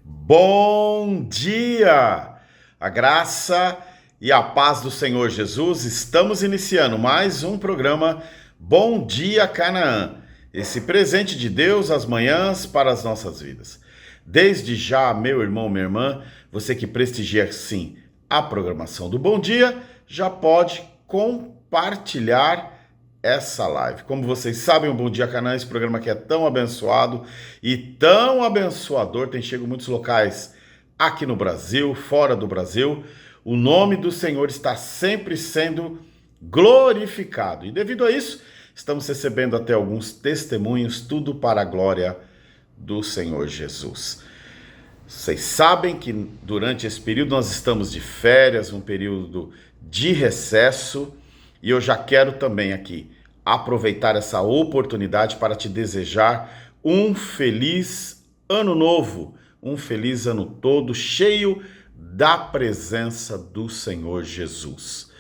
Bom dia! A graça e a paz do Senhor Jesus. Estamos iniciando mais um programa Bom Dia Canaã. Esse presente de Deus às manhãs para as nossas vidas. Desde já, meu irmão, minha irmã, você que prestigia sim a programação do Bom Dia, já pode compartilhar essa live. Como vocês sabem, o Bom Dia Canaã, esse programa que é tão abençoado e tão abençoador, tem chegado em muitos locais aqui no Brasil, fora do Brasil. O nome do Senhor está sempre sendo glorificado. E devido a isso, estamos recebendo até alguns testemunhos, tudo para a glória do Senhor Jesus. Vocês sabem que durante esse período nós estamos de férias, um período de recesso, e eu já quero também aqui aproveitar essa oportunidade para te desejar um feliz ano novo, um feliz ano todo, cheio da presença do Senhor Jesus.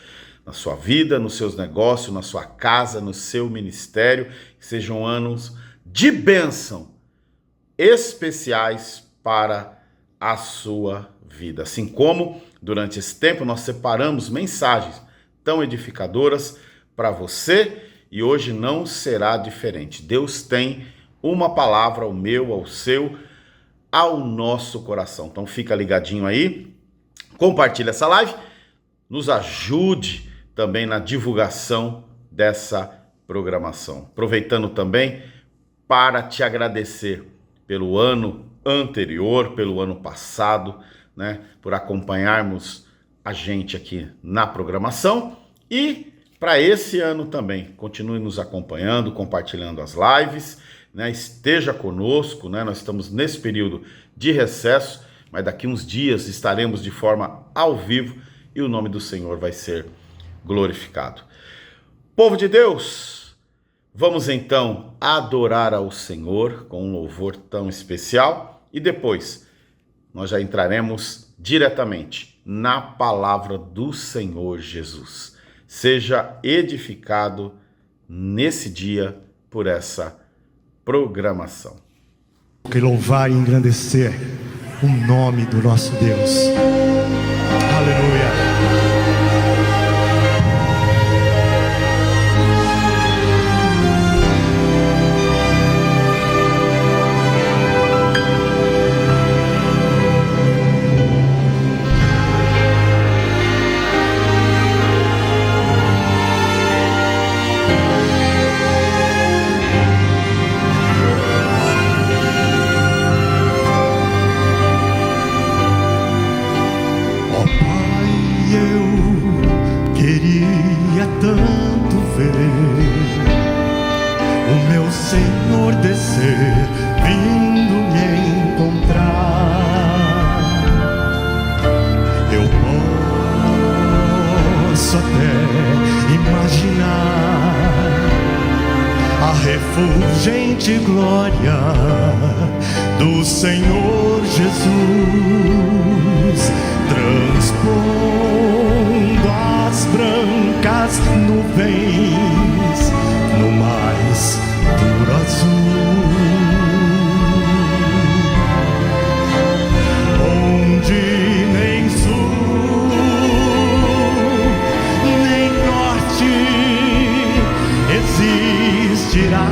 Na sua vida, nos seus negócios, na sua casa, no seu ministério, que sejam anos de bênção especiais para a sua vida. Assim como durante esse tempo nós separamos mensagens tão edificadoras para você e hoje não será diferente. Deus tem uma palavra ao meu, ao seu, ao nosso coração. Então fica ligadinho aí, compartilha essa live, nos ajude também na divulgação dessa programação. Aproveitando também para te agradecer pelo ano anterior, pelo ano passado, né, por acompanharmos a gente aqui na programação e para esse ano também. Continue nos acompanhando, compartilhando as lives, né, esteja conosco, né, nós estamos nesse período de recesso, mas daqui uns dias estaremos de forma ao vivo e o nome do Senhor vai ser glorificado. Povo de Deus, vamos então adorar ao Senhor com um louvor tão especial e depois nós já entraremos diretamente na palavra do Senhor Jesus. Seja edificado nesse dia por essa programação. Que louvar e engrandecer o nome do nosso Deus. Aleluia. Refulgente glória do Senhor Jesus, transpondo as brancas nuvens no mais puro azul, onde nem sul nem norte existirá.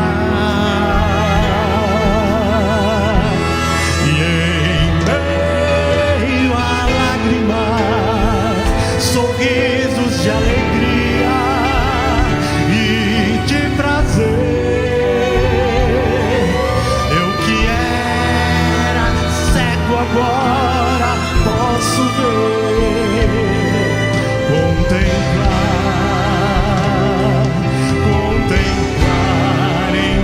Agora posso ver, contemplar em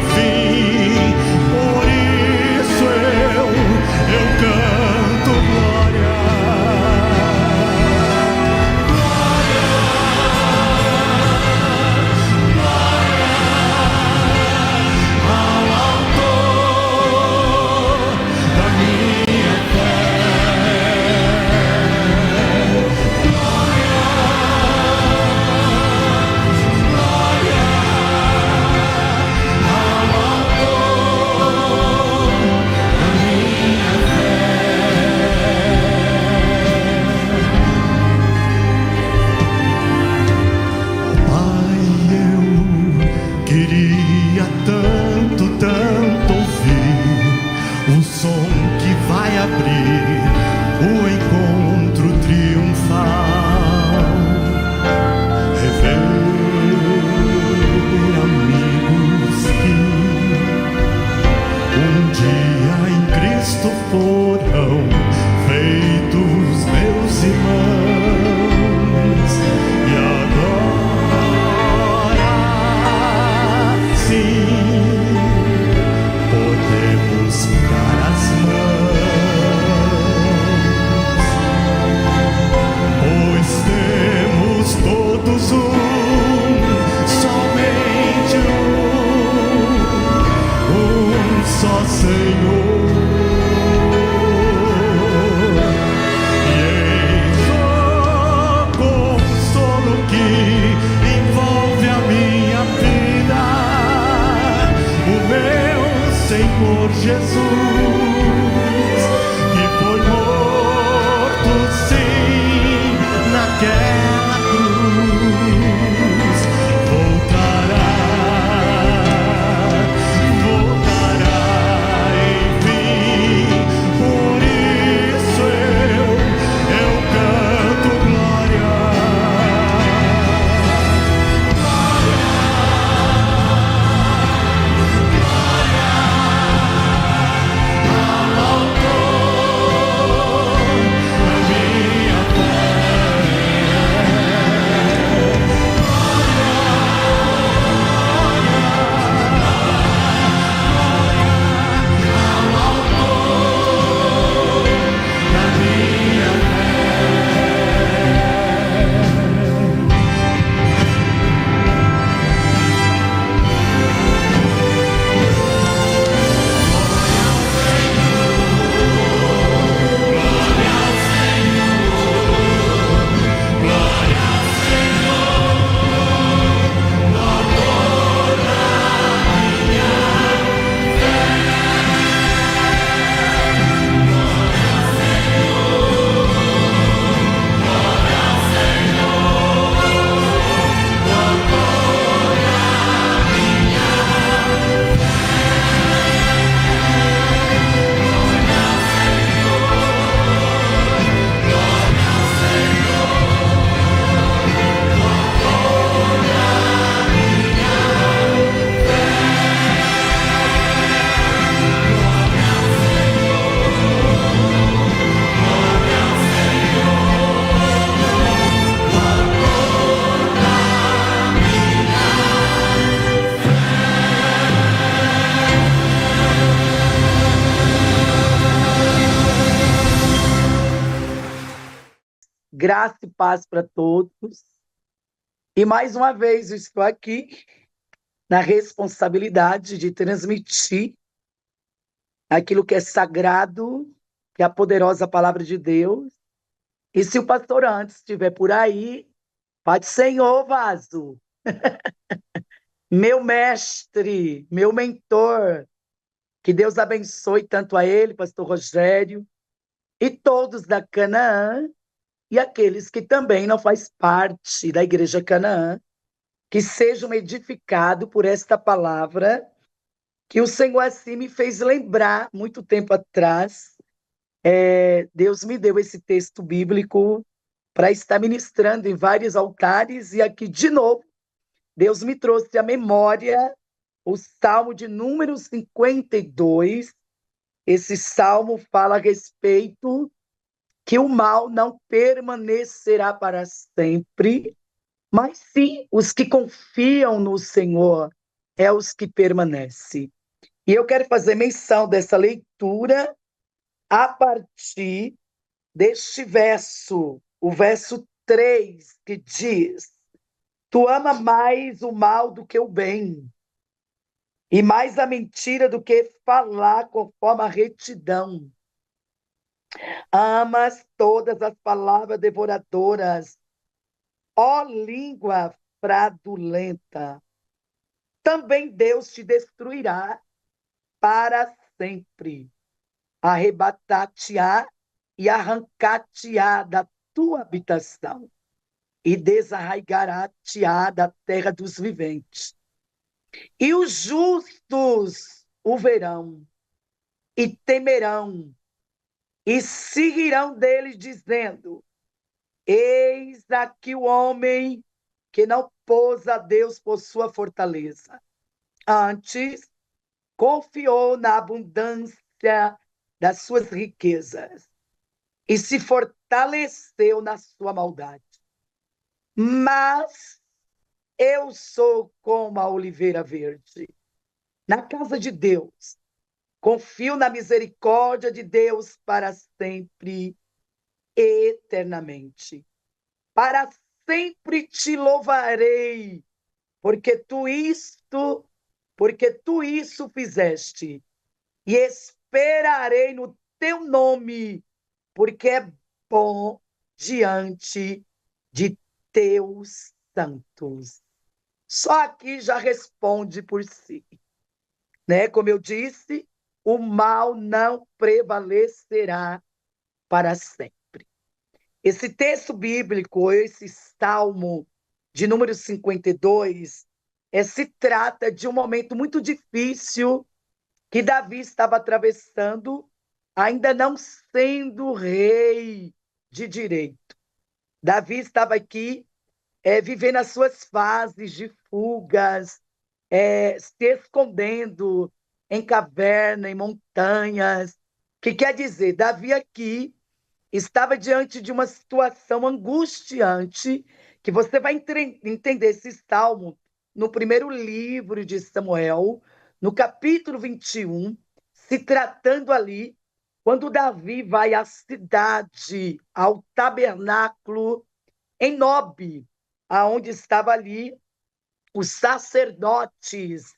queria tanto, tanto ouvir o som que vai abrir o encontro triunfal. Rever amigos que um dia em Cristo foram feitos meus irmãos. E agora sim podemos dar as mãos, pois temos todos somente um só Senhor. E eis o consolo que envolve a minha vida, o meu Senhor Jesus, que foi morto sim naquela cruz, voltará, enfim. Por isso eu canto glória. Graça e paz para todos. E mais uma vez eu estou aqui na responsabilidade de transmitir aquilo que é sagrado, que é a poderosa palavra de Deus. E se o pastor antes estiver por aí, Pai do Senhor, vaso, meu mestre, meu mentor, que Deus abençoe tanto a ele, pastor Rogério, e todos da Canaã, e aqueles que também não faz parte da Igreja Canaã, que sejam edificados por esta palavra, que o Senhor assim me fez lembrar, muito tempo atrás, Deus me deu esse texto bíblico para estar ministrando em vários altares, e aqui de novo, Deus me trouxe à memória o Salmo de número 52. Esse Salmo fala a respeito que o mal não permanecerá para sempre, mas sim os que confiam no Senhor é os que permanecem. E eu quero fazer menção dessa leitura a partir deste verso, o verso 3, que diz: Tu ama mais o mal do que o bem, e mais a mentira do que falar conforme a retidão. Amas todas as palavras devoradoras, ó língua fraudulenta. Também Deus te destruirá para sempre. Arrebatar-te-á e arrancar-te-á da tua habitação, e desarraigará-te-á da terra dos viventes. E os justos o verão e temerão e seguirão dele, dizendo: Eis aqui o homem que não pôs a Deus por sua fortaleza. Antes, confiou na abundância das suas riquezas e se fortaleceu na sua maldade. Mas eu sou como a oliveira verde. Na casa de Deus, confio na misericórdia de Deus para sempre, eternamente. Para sempre te louvarei, porque tu isso fizeste, e esperarei no teu nome, porque é bom diante de teus santos. Só aqui já responde por si, né? Como eu disse, o mal não prevalecerá para sempre. Esse texto bíblico, esse salmo de número 52, se trata de um momento muito difícil que Davi estava atravessando, ainda não sendo rei de direito. Davi estava aqui vivendo as suas fases de fugas, se escondendo em caverna, em montanhas, que quer dizer, Davi aqui estava diante de uma situação angustiante, que você vai entender esse salmo no primeiro livro de Samuel, no capítulo 21, se tratando ali, quando Davi vai à cidade, ao tabernáculo em Nob, aonde estava ali os sacerdotes.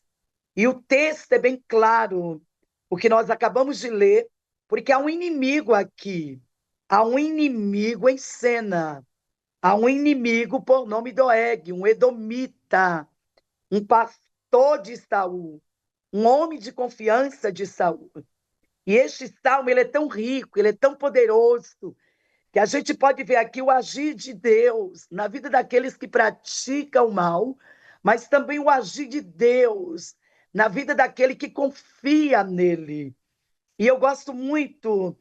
E o texto é bem claro, o que nós acabamos de ler, porque há um inimigo aqui, há um inimigo em cena, há um inimigo por nome Doeg, um edomita, um pastor de Saul, um homem de confiança de Saul. E este salmo ele é tão rico, ele é tão poderoso, que a gente pode ver aqui o agir de Deus na vida daqueles que praticam o mal, mas também o agir de Deus na vida daquele que confia nele. E eu gosto muito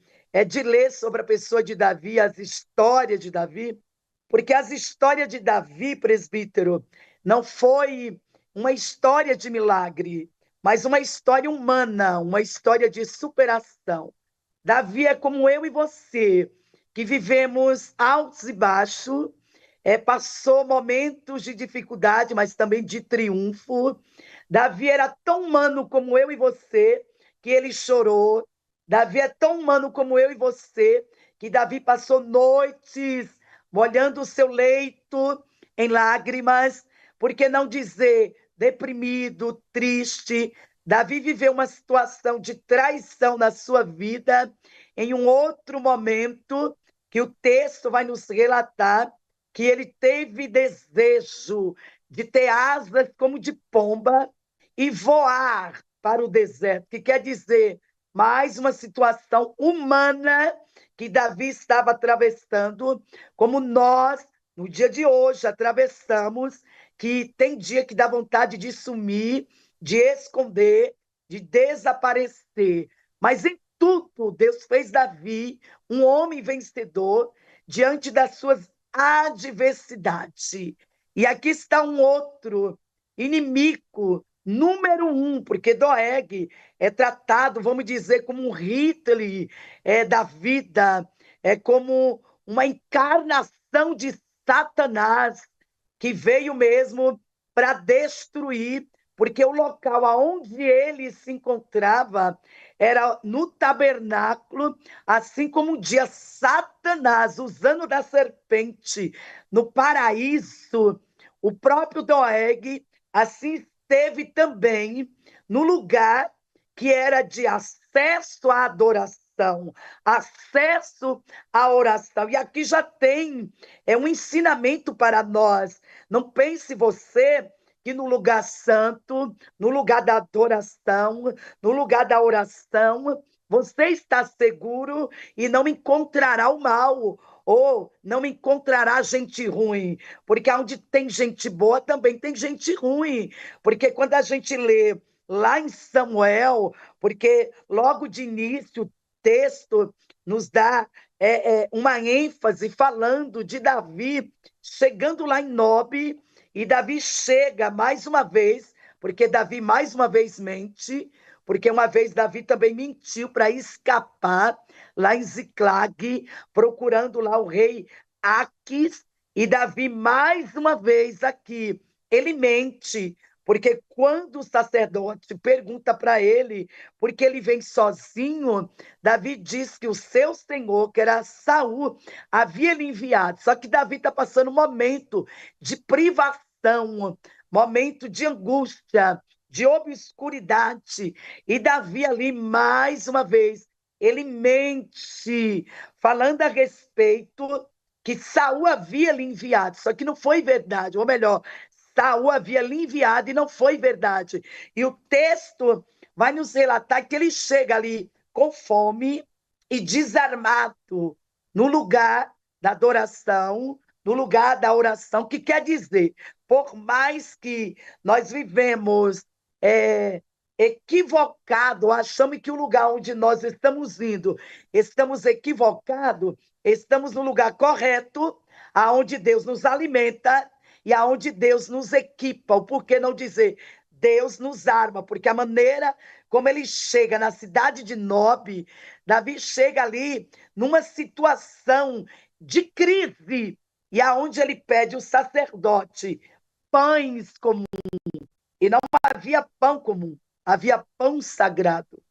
de ler sobre a pessoa de Davi, as histórias de Davi, porque as histórias de Davi, presbítero, não foi uma história de milagre, mas uma história humana, uma história de superação. Davi é como eu e você, que vivemos altos e baixos, passou momentos de dificuldade, mas também de triunfo. Davi era tão humano como eu e você, que ele chorou. Davi é tão humano como eu e você, que Davi passou noites molhando o seu leito em lágrimas, por que não dizer deprimido, triste. Davi viveu uma situação de traição na sua vida em um outro momento que o texto vai nos relatar, que ele teve desejo de ter asas como de pomba e voar para o deserto, que quer dizer mais uma situação humana que Davi estava atravessando, como nós, no dia de hoje, atravessamos, que tem dia que dá vontade de sumir, de esconder, de desaparecer. Mas em tudo, Deus fez Davi um homem vencedor diante das suas adversidades. E aqui está um outro inimigo número um, porque Doeg é tratado, vamos dizer, como um Hitler da vida, como uma encarnação de Satanás, que veio mesmo para destruir, porque o local aonde ele se encontrava era no tabernáculo, assim como um dia Satanás, usando da serpente no paraíso, o próprio Doeg assim esteve também no lugar que era de acesso à adoração, acesso à oração. E aqui já tem um ensinamento para nós. Não pense você que no lugar santo, no lugar da adoração, no lugar da oração, você está seguro e não encontrará o mal, ou não encontrará gente ruim, porque onde tem gente boa também tem gente ruim, porque quando a gente lê lá em Samuel, porque logo de início o texto nos dá uma ênfase falando de Davi chegando lá em Nobe, e Davi chega mais uma vez, porque Davi mais uma vez mente, porque uma vez Davi também mentiu para escapar lá em Ziclag, procurando lá o rei Aquis, e Davi mais uma vez aqui, ele mente, porque quando o sacerdote pergunta para ele, porque ele vem sozinho, Davi diz que o seu senhor, que era Saul, havia ele enviado. Só que Davi está passando um momento de privação, momento de angústia, de obscuridade. E Davi ali, mais uma vez, ele mente, falando a respeito que Saul havia lhe enviado, só que não foi verdade, ou melhor, Saul havia lhe enviado e não foi verdade. E o texto vai nos relatar que ele chega ali com fome e desarmado no lugar da adoração, no lugar da oração, que quer dizer, por mais que nós vivemos equivocado, achamos que o lugar onde nós estamos indo, estamos equivocados, estamos no lugar correto, aonde Deus nos alimenta e aonde Deus nos equipa. O porquê não dizer Deus nos arma? Porque a maneira como ele chega na cidade de Nob, Davi chega ali numa situação de crise, e aonde ele pede o sacerdote pães comuns, e não havia pão comum, havia pão sagrado.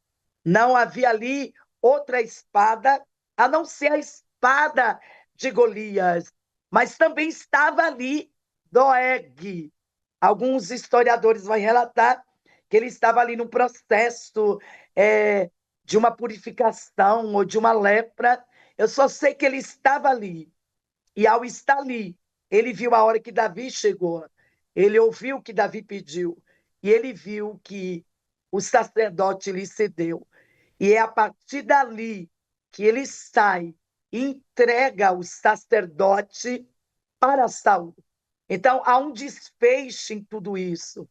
Não havia ali outra espada, a não ser a espada de Golias. Mas também estava ali Doeg. Alguns historiadores vão relatar que ele estava ali no processo de uma purificação ou de uma lepra. Eu só sei que ele estava ali. E ao estar ali, ele viu a hora que Davi chegou. Ele ouviu o que Davi pediu. E ele viu que o sacerdote lhe cedeu. E é a partir dali que ele sai e entrega o sacerdote para Saul. Então, há um desfecho em tudo isso.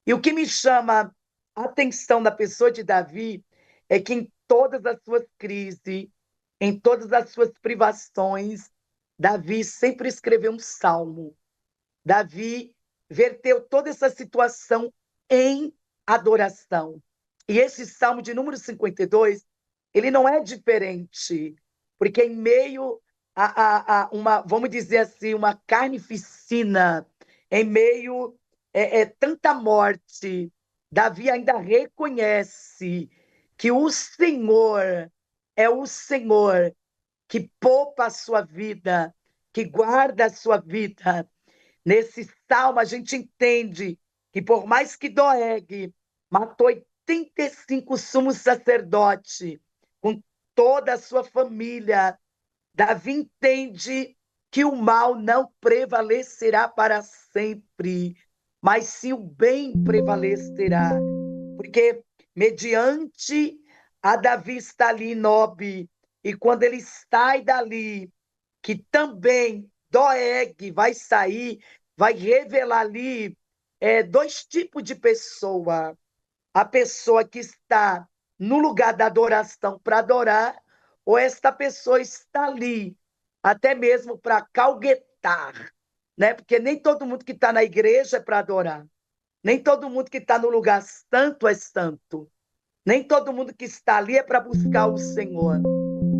E o que me chama a atenção da pessoa de Davi é que em todas as suas crises, em todas as suas privações, Davi sempre escreveu um salmo. Davi verteu toda essa situação em adoração. E esse salmo de número 52, ele não é diferente, porque em meio uma, vamos dizer assim, uma carnificina, em meio tanta morte, Davi ainda reconhece que o Senhor é o Senhor que poupa a sua vida, que guarda a sua vida. Nesse salmo, a gente entende que, por mais que Doeg matou 85 sumos sacerdotes, com toda a sua família, Davi entende que o mal não prevalecerá para sempre, mas sim o bem prevalecerá. Porque, mediante a Davi estar ali em Nob, e quando ele sai dali, que também Doeg vai sair, vai revelar ali dois tipos de pessoa. A pessoa que está no lugar da adoração para adorar, ou esta pessoa está ali até mesmo para calguetar, né? Porque nem todo mundo que está na igreja é para adorar, nem todo mundo que está no lugar santo é santo, nem todo mundo que está ali é para buscar o Senhor,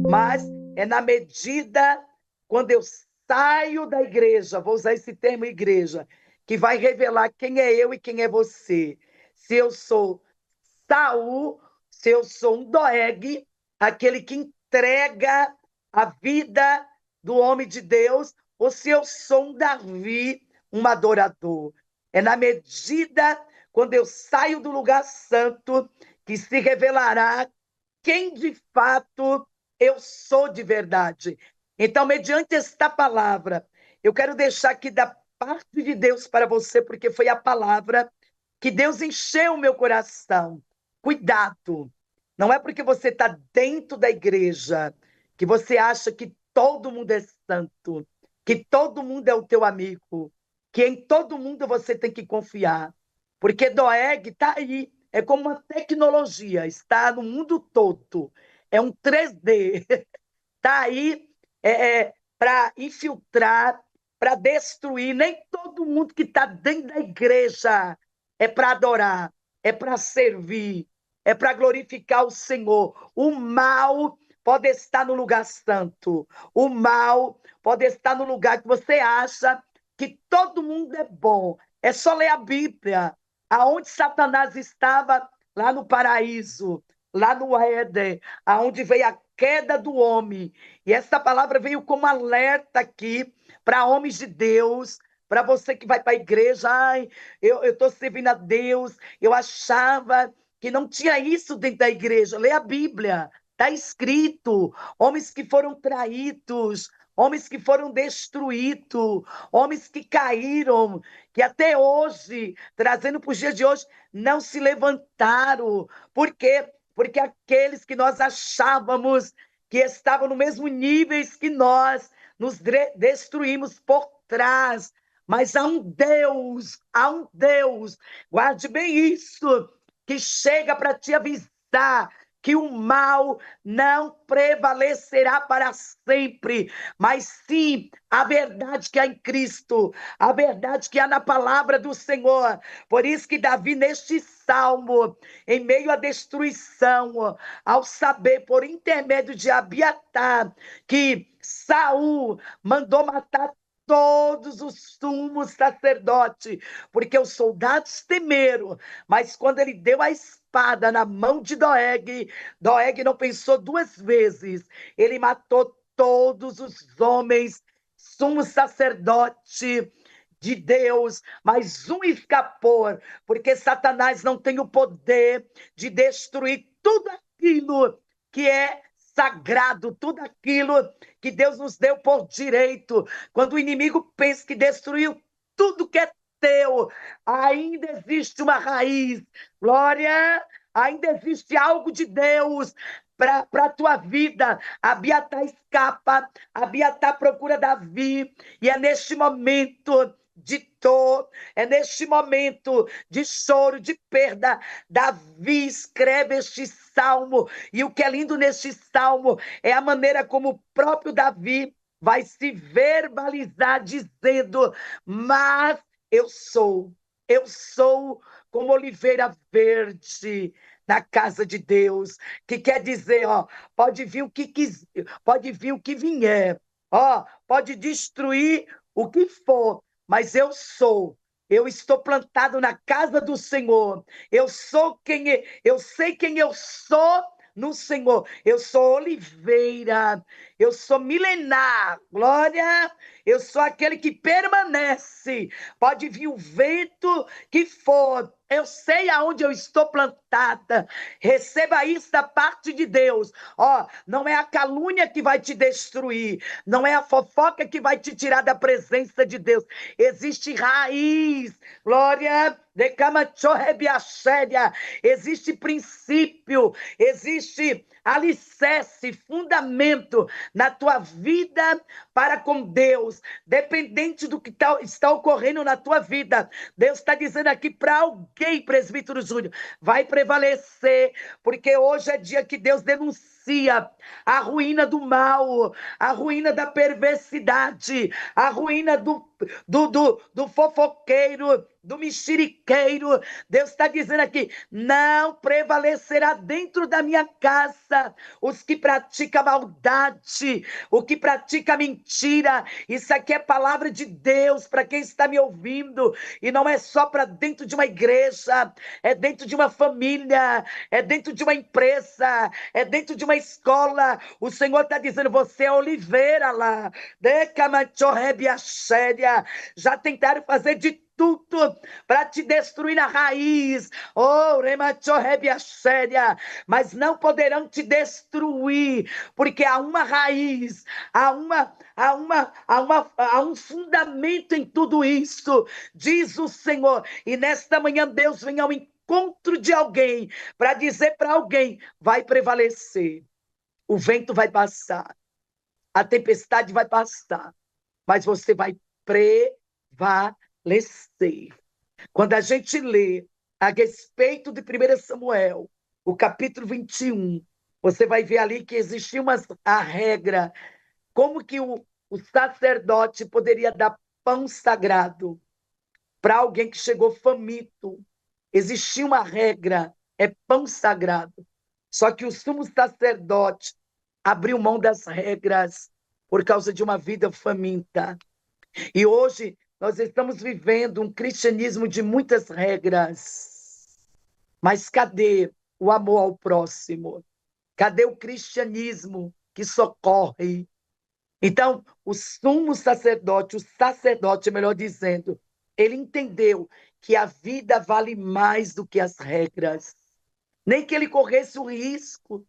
mas é na medida quando eu saio da igreja, vou usar esse termo igreja, que vai revelar quem é eu e quem é você. Se eu sou Saul, se eu sou um Doeg, aquele que entrega a vida do homem de Deus, ou se eu sou um Davi, um adorador. É na medida quando eu saio do lugar santo que se revelará quem de fato eu sou de verdade. Então, mediante esta palavra, eu quero deixar aqui da parte de Deus para você, porque foi a palavra que Deus encheu o meu coração. Cuidado, não é porque você está dentro da igreja que você acha que todo mundo é santo, que todo mundo é o teu amigo, que em todo mundo você tem que confiar, porque Doeg está aí, é como uma tecnologia, está no mundo todo, é um 3D, está aí para infiltrar, para destruir. Nem todo mundo que está dentro da igreja é para adorar, é para servir, é para glorificar o Senhor. O mal pode estar no lugar santo, o mal pode estar no lugar que você acha que todo mundo é bom. É só ler a Bíblia. Aonde Satanás estava, lá no paraíso, lá no Éden, aonde veio a queda do homem. E essa palavra veio como alerta aqui para homens de Deus, para você que vai para a igreja. Ai, eu estou servindo a Deus, eu achava que não tinha isso dentro da igreja. Lê a Bíblia, está escrito: homens que foram traídos, homens que foram destruídos, homens que caíram, que até hoje, trazendo para os dias de hoje, não se levantaram. Por quê? Porque aqueles que nós achávamos que estavam no mesmo nível que nós, nos destruímos por trás. Mas há um Deus, guarde bem isso, que chega para te avisar que o mal não prevalecerá para sempre, mas sim a verdade que há em Cristo, a verdade que há na palavra do Senhor. Por isso que Davi, neste salmo, em meio à destruição, ao saber, por intermédio de Abiatar, que Saul mandou matar todos os sumos sacerdotes, porque os soldados temeram, mas quando ele deu a espada na mão de Doeg, Doeg não pensou duas vezes, ele matou todos os homens, sumo sacerdote de Deus, mas um escapou, porque Satanás não tem o poder de destruir tudo aquilo que é sagrado, tudo aquilo que Deus nos deu por direito. Quando o inimigo pensa que destruiu tudo que é teu, ainda existe uma raiz. Glória, ainda existe algo de Deus para a tua vida. Abiatar escapa, Abiatar procura Davi, e é neste momento de dor, é neste momento de choro, de perda, Davi escreve este salmo, e o que é lindo neste salmo é a maneira como o próprio Davi vai se verbalizar dizendo: mas eu sou como oliveira verde na casa de Deus, que quer dizer, ó, pode vir o que pode vir o que vier, ó, pode destruir o que for, mas eu estou plantado na casa do Senhor. Eu sei quem eu sou no Senhor. Eu sou oliveira, eu sou milenar. Glória! Eu sou aquele que permanece. Pode vir o vento que for. Eu sei aonde eu estou plantada. Receba isso da parte de Deus. Ó, não é a calúnia que vai te destruir, não é a fofoca que vai te tirar da presença de Deus. Existe raiz. Glória! Existe princípio, existe alicerce, fundamento na tua vida para com Deus, dependente do que está ocorrendo na tua vida. Deus está dizendo aqui para alguém, presbítero Júnior, vai prevalecer, porque hoje é dia que Deus denuncia a ruína do mal, a ruína da perversidade, a ruína do fofoqueiro, do mexeriqueiro. Deus está dizendo aqui: não prevalecerá dentro da minha casa os que praticam maldade, o que pratica mentira. Isso aqui é palavra de Deus para quem está me ouvindo, e não é só para dentro de uma igreja, é dentro de uma família, é dentro de uma empresa, é dentro de uma escola. O Senhor está dizendo: você é oliveira lá, já tentaram fazer de tudo para te destruir na raiz, mas não poderão te destruir, porque há uma raiz, há um fundamento em tudo isso, diz o Senhor. E nesta manhã Deus vem ao encontro de alguém para dizer para alguém: vai prevalecer, o vento vai passar, a tempestade vai passar, mas você vai prevalecer. Quando a gente lê a respeito de 1 Samuel, o capítulo 21, você vai ver ali que existia a regra, como que o sacerdote poderia dar pão sagrado para alguém que chegou faminto. Existia uma regra, é pão sagrado. Só que o sumo sacerdote abriu mão das regras por causa de uma vida faminta. E hoje nós estamos vivendo um cristianismo de muitas regras. Mas cadê o amor ao próximo? Cadê o cristianismo que socorre? Então, o sacerdote, melhor dizendo, ele entendeu que a vida vale mais do que as regras. Nem que ele corresse o risco,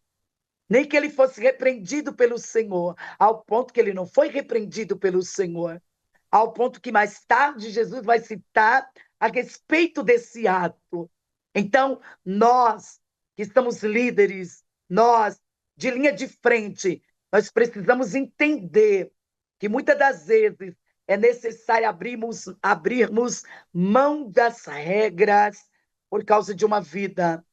nem que ele fosse repreendido pelo Senhor, ao ponto que ele não foi repreendido pelo Senhor, ao ponto que mais tarde Jesus vai citar a respeito desse ato. Então, nós que estamos líderes, nós de linha de frente, nós precisamos entender que muitas das vezes é necessário abrirmos mão das regras por causa de uma vida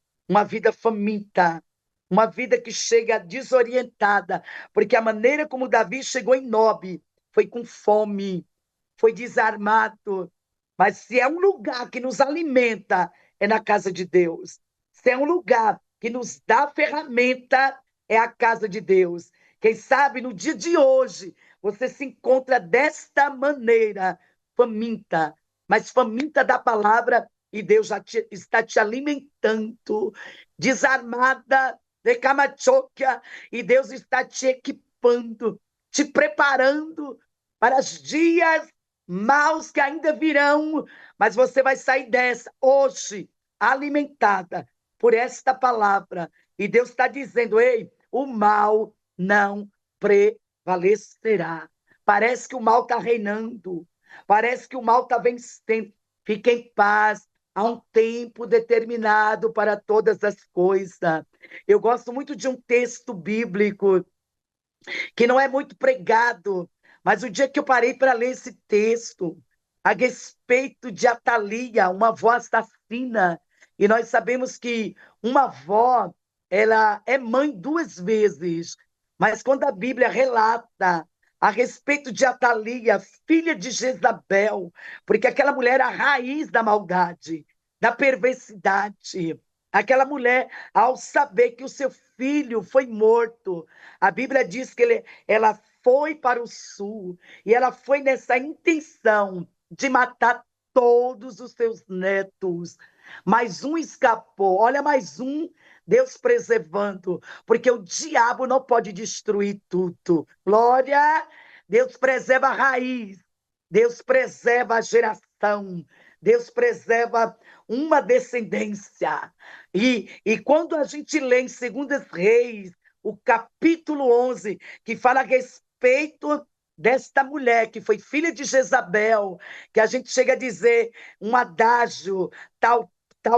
faminta, uma vida que chega desorientada, porque a maneira como Davi chegou em Nob foi com fome, foi desarmado. Mas se é um lugar que nos alimenta, é na casa de Deus. Se é um lugar que nos dá ferramenta, é a casa de Deus. Quem sabe no dia de hoje você se encontra desta maneira, faminta, mas faminta da palavra, e Deus está te alimentando, desarmada, decamachokia, e Deus está te equipando, te preparando para os dias maus que ainda virão, mas você vai sair dessa hoje, alimentada por esta palavra. E Deus está dizendo: ei, o mal não prevalecerá. Parece que o mal está reinando, parece que o mal está vencendo. Fique em paz, há um tempo determinado para todas as coisas. Eu gosto muito de um texto bíblico que não é muito pregado, mas o dia que eu parei para ler esse texto, a respeito de Atalia, uma avó assassina, e nós sabemos que uma avó, ela é mãe duas vezes, mas quando a Bíblia relata a respeito de Atalia, filha de Jezabel, porque aquela mulher era a raiz da maldade, da perversidade. Aquela mulher, ao saber que o seu filho foi morto, a Bíblia diz que ela foi para o sul, e ela foi nessa intenção de matar todos os seus netos. Mais um escapou, olha, mais um, Deus preservando, porque o diabo não pode destruir tudo. Glória! Deus preserva a raiz, Deus preserva a geração, Deus preserva uma descendência. E quando a gente lê em 2 Reis, o capítulo 11, que fala a respeito desta mulher que foi filha de Jezabel, que a gente chega a dizer um adágio, tal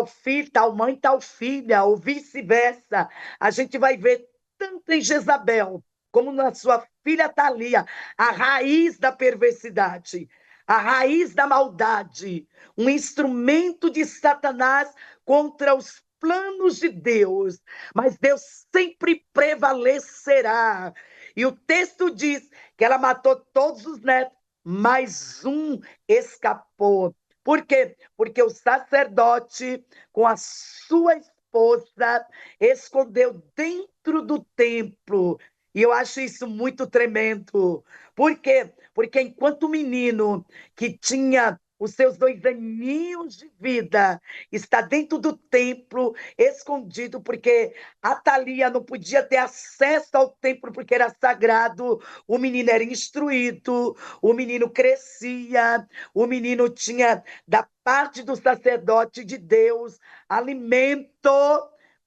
filho, tal mãe, tal filha, ou vice-versa, a gente vai ver tanto em Jezabel como na sua filha Atalia, a raiz da perversidade, a raiz da maldade, um instrumento de Satanás contra os planos de Deus, mas Deus sempre prevalecerá. E o texto diz que ela matou todos os netos, mas um escapou. Por quê? Porque o sacerdote, com a sua esposa, escondeu dentro do templo. E eu acho isso muito tremendo. Por quê? Porque enquanto o menino que tinha os seus 2 aninhos de vida está dentro do templo, escondido, porque Atalia não podia ter acesso ao templo, porque era sagrado, o menino era instruído, o menino crescia, o menino tinha, da parte do sacerdote de Deus, alimento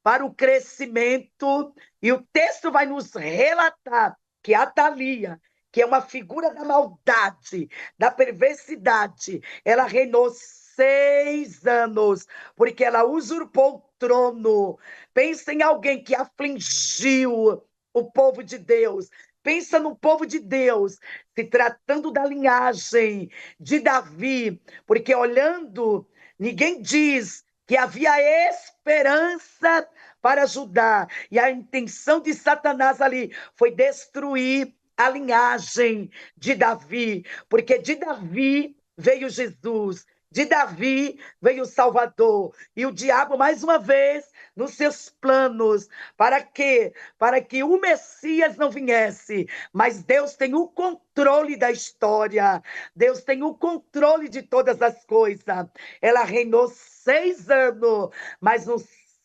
para o crescimento, e o texto vai nos relatar que Atalia, que é uma figura da maldade, da perversidade, ela reinou 6 anos, porque ela usurpou o trono. Pensa em alguém que afligiu o povo de Deus, pensa no povo de Deus, se tratando da linhagem de Davi, porque olhando, ninguém diz que havia esperança para Judá, e a intenção de Satanás ali foi destruir a linhagem de Davi, porque de Davi veio Jesus, de Davi veio o Salvador, e o diabo, mais uma vez, nos seus planos, para quê? Para que o Messias não viesse, mas Deus tem o controle da história, Deus tem o controle de todas as coisas. Ela reinou 6 anos, mas no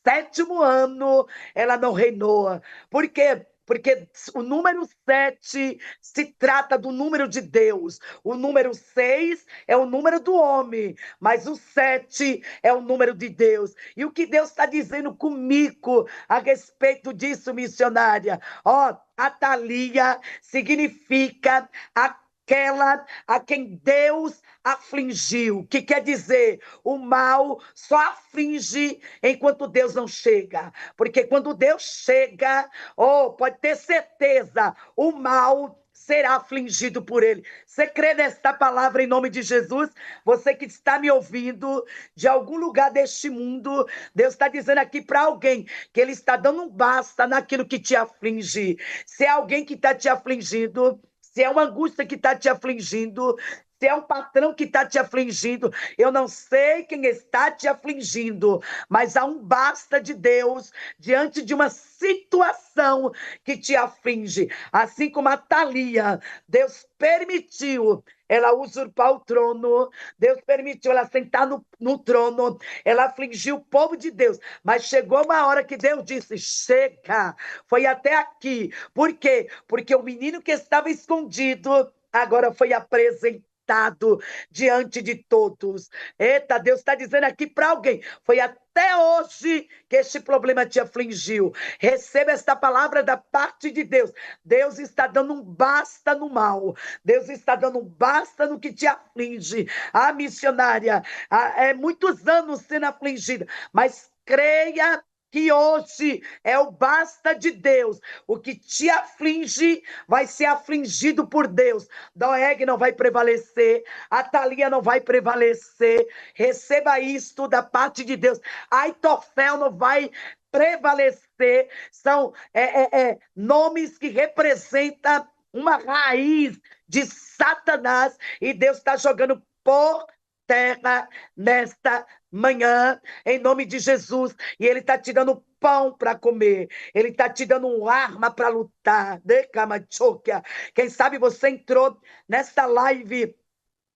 7º ano ela não reinou. Por quê? Porque o número 7 se trata do número de Deus. O número 6 é o número do homem, mas o 7 é o número de Deus. E o que Deus está dizendo comigo a respeito disso, missionária? Ó, Atalia significa aquela a quem Deus afligiu, que quer dizer, o mal só aflige enquanto Deus não chega, porque quando Deus chega, pode ter certeza, o mal será afligido por ele. Você crê nesta palavra em nome de Jesus? Você que está me ouvindo de algum lugar deste mundo, Deus está dizendo aqui para alguém que ele está dando um basta naquilo que te aflige. Se é alguém que está te afligindo, se é uma angústia que está te afligindo, se é um patrão que está te afligindo, eu não sei quem está te afligindo, mas há um basta de Deus diante de uma situação que te aflige. Assim como a Thalia, Deus permitiu ela usurpar o trono, Deus permitiu ela sentar no trono, ela afligiu o povo de Deus, mas chegou uma hora que Deus disse, chega, foi até aqui. Por quê? Porque o menino que estava escondido agora foi apresentado diante de todos. Eita, Deus está dizendo aqui para alguém, foi até hoje que este problema te afligiu. Receba esta palavra da parte de Deus. Deus está dando um basta no mal. Deus está dando um basta no que te aflige. A missionária, é muitos anos sendo afligida, mas creia que hoje é o basta de Deus. O que te aflige vai ser afligido por Deus. Doeg não vai prevalecer, a Thalia não vai prevalecer. Receba isto da parte de Deus. Aitofel não vai prevalecer. São nomes que representam uma raiz de Satanás, e Deus está jogando por terra nesta manhã, em nome de Jesus, e ele está te dando pão para comer, ele está te dando uma arma para lutar. Quem sabe você entrou nessa live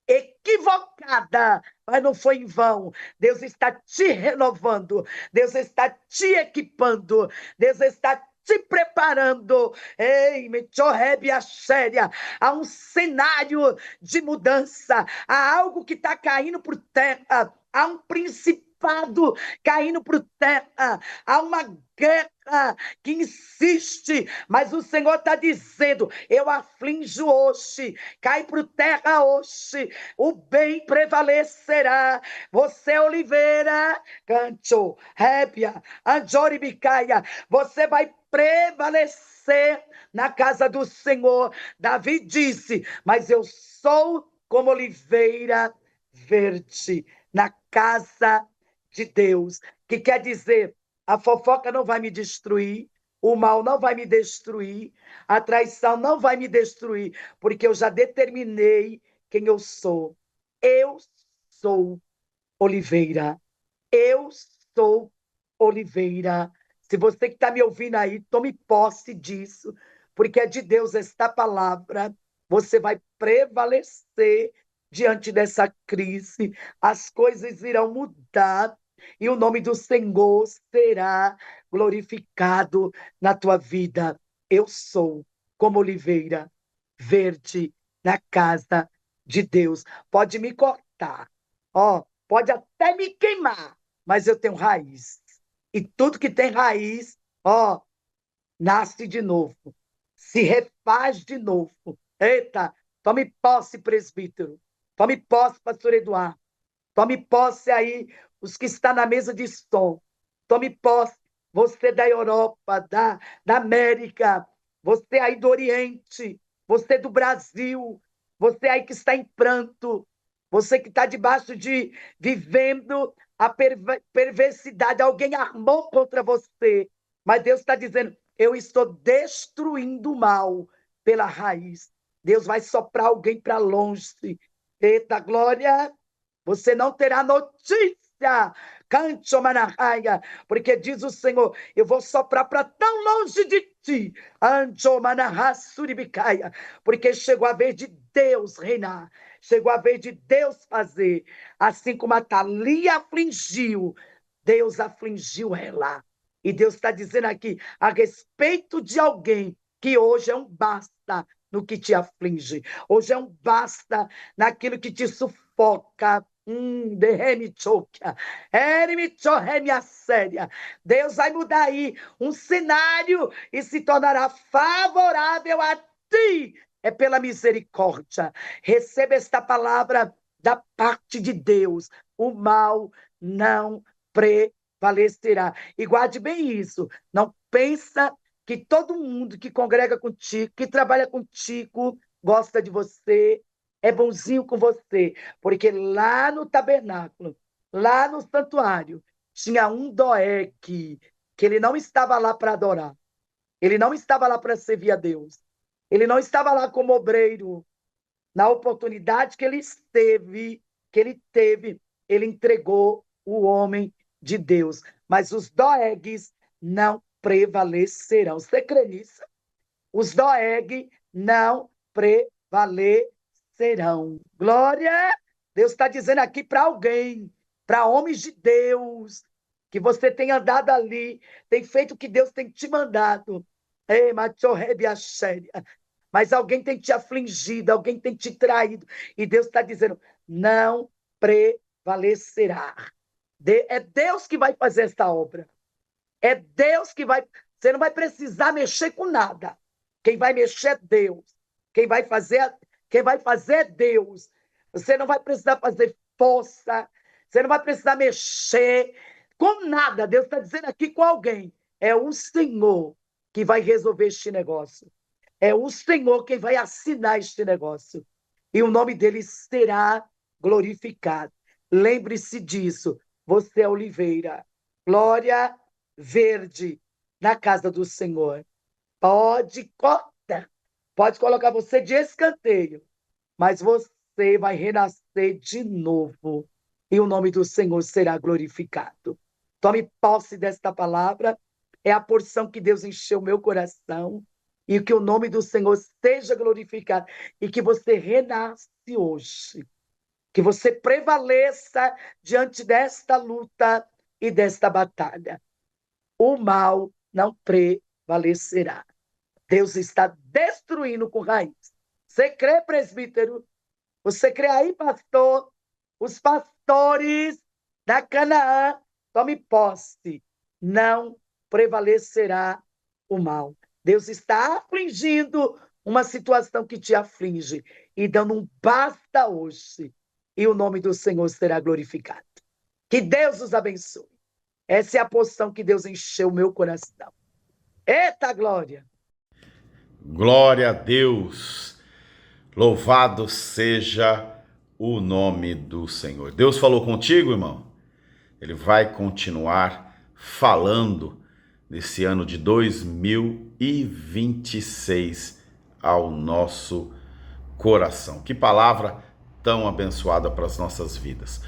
equivocada, mas não foi em vão. Deus está te renovando, Deus está te equipando, Deus está te preparando. Ei, Mechoreb a séria, há um cenário de mudança, há algo que está caindo por terra, há um principado caindo por terra, há uma guerra que insiste, mas o Senhor está dizendo, eu aflijo hoje, cai por terra hoje, o bem prevalecerá. Você, oliveira, canto, rébia, anjoribicaia, você vai prevalecer na casa do Senhor. Davi disse, mas eu sou como oliveira verde na casa de Deus, que quer dizer, a fofoca não vai me destruir, o mal não vai me destruir, a traição não vai me destruir, porque eu já determinei quem eu sou. Eu sou oliveira. Eu sou oliveira. Se você que está me ouvindo aí, tome posse disso, porque é de Deus esta palavra. Você vai prevalecer diante dessa crise, as coisas irão mudar e o nome do Senhor será glorificado na tua vida. Eu sou como oliveira verde na casa de Deus. Pode me cortar, pode até me queimar, mas eu tenho raiz. E tudo que tem raiz, nasce de novo, se refaz de novo. Eita, tome posse, presbítero. Tome posse, pastor Eduardo. Tome posse aí, os que estão na mesa de som. Tome posse, você da Europa, da América. você aí do Oriente, você do Brasil, você aí que está em pranto, você que está debaixo de, vivendo a perversidade, alguém armou contra você, mas Deus está dizendo, eu estou destruindo o mal pela raiz. Deus vai soprar alguém para longe. Eita glória! Você não terá notícia. Cante, Manahaya, porque diz o Senhor, eu vou soprar para tão longe de ti. Anjo Manahassuribicaya, porque chegou a vez de Deus reinar. Chegou a vez de Deus fazer. Assim como a Thalia afligiu, Deus afligiu ela. E Deus está dizendo aqui, a respeito de alguém, que hoje é um basta no que te aflige. Hoje é um basta naquilo que te sufoca. Deus vai mudar aí um cenário e se tornará favorável a ti. É pela misericórdia. Receba esta palavra da parte de Deus. O mal não prevalecerá. E guarde bem isso. Não pensa que todo mundo que congrega contigo, que trabalha contigo, gosta de você, é bonzinho com você, porque lá no tabernáculo, lá no santuário, tinha um Doeg, que ele não estava lá para adorar, ele não estava lá para servir a Deus, ele não estava lá como obreiro. Na oportunidade que ele teve, ele entregou o homem de Deus. Mas os Doegs não prevalecerão. Você crê nisso? Os Doeg não prevalecerão. Glória! Deus está dizendo aqui para alguém, para homens de Deus, que você tem andado ali, tem feito o que Deus tem te mandado. Ei, mas alguém tem te afligido, alguém tem te traído, e Deus está dizendo, não prevalecerá. É Deus que vai fazer essa obra. É Deus que vai... Você não vai precisar mexer com nada. Quem vai mexer é Deus. Quem vai fazer é Deus. Você não vai precisar fazer força. Você não vai precisar mexer com nada. Deus está dizendo aqui com alguém. É o Senhor que vai resolver este negócio. É o Senhor quem vai assinar este negócio. E o nome dele será glorificado. Lembre-se disso. Você é oliveira. Glória verde na casa do Senhor. Pode cortar. Pode colocar você de escanteio. Mas você vai renascer de novo. E o nome do Senhor será glorificado. Tome posse desta palavra. É a porção que Deus encheu meu coração. E que o nome do Senhor seja glorificado. E que você renasce hoje. Que você prevaleça diante desta luta e desta batalha. O mal não prevalecerá. Deus está destruindo com raiz. Você crê, presbítero? Você crê aí, pastor? Os pastores da Canaã, tome posse. Não prevalecerá o mal. Deus está afligindo uma situação que te aflige e dando um basta hoje. E o nome do Senhor será glorificado. Que Deus os abençoe. Essa é a porção que Deus encheu o meu coração. Eita glória! Glória a Deus! Louvado seja o nome do Senhor. Deus falou contigo, irmão? Ele vai continuar falando nesse ano de 2026 ao nosso coração. Que palavra tão abençoada para as nossas vidas.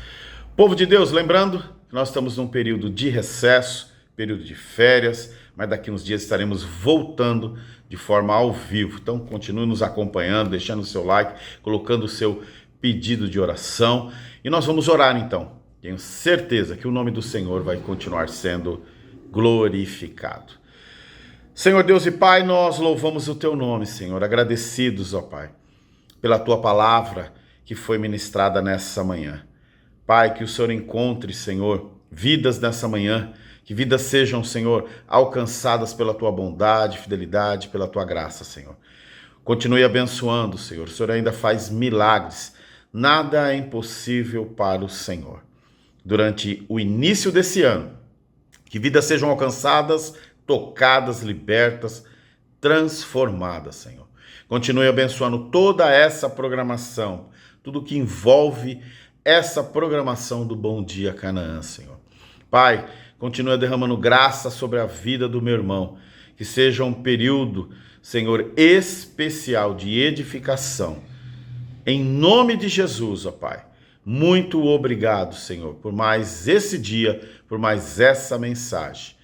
Povo de Deus, lembrando que nós estamos num período de recesso, período de férias, mas daqui uns dias estaremos voltando de forma ao vivo. Então continue nos acompanhando, deixando o seu like, colocando o seu pedido de oração. E nós vamos orar então. Tenho certeza que o nome do Senhor vai continuar sendo glorificado. Senhor Deus e Pai, nós louvamos o teu nome, Senhor, agradecidos, ó Pai, pela tua palavra que foi ministrada nessa manhã. Pai, que o Senhor encontre, Senhor, vidas nessa manhã, que vidas sejam, Senhor, alcançadas pela tua bondade, fidelidade, pela tua graça, Senhor. Continue abençoando, Senhor. O Senhor ainda faz milagres. Nada é impossível para o Senhor. Durante o início desse ano, que vidas sejam alcançadas, tocadas, libertas, transformada, Senhor. Continue abençoando toda essa programação, tudo que envolve essa programação do Bom Dia Canaã, Senhor. Pai, continue derramando graça sobre a vida do meu irmão, que seja um período, Senhor, especial de edificação. Em nome de Jesus, ó Pai. Muito obrigado, Senhor, por mais esse dia, por mais essa mensagem.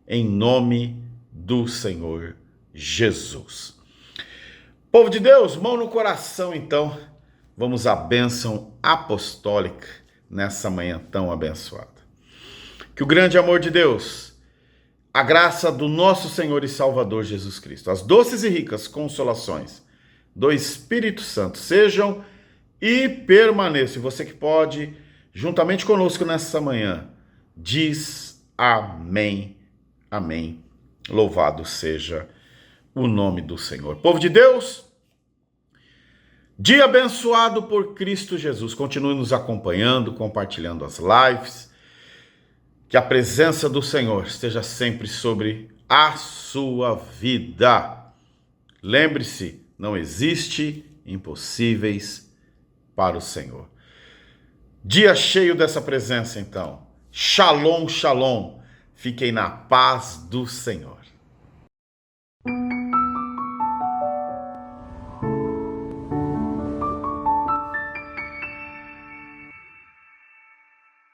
Em nome do Senhor Jesus. Povo de Deus, mão no coração, então. Vamos à bênção apostólica nessa manhã tão abençoada. Que o grande amor de Deus, a graça do nosso Senhor e Salvador Jesus Cristo, as doces e ricas consolações do Espírito Santo sejam e permaneçam. E você que pode, juntamente conosco nessa manhã, diz amém, amém. Louvado seja o nome do Senhor. Povo de Deus, dia abençoado por Cristo Jesus. Continue nos acompanhando, compartilhando as lives. Que a presença do Senhor esteja sempre sobre a sua vida. Lembre-se, não existe impossíveis para o Senhor. Dia cheio dessa presença, então. Shalom, shalom. Fiquem na paz do Senhor.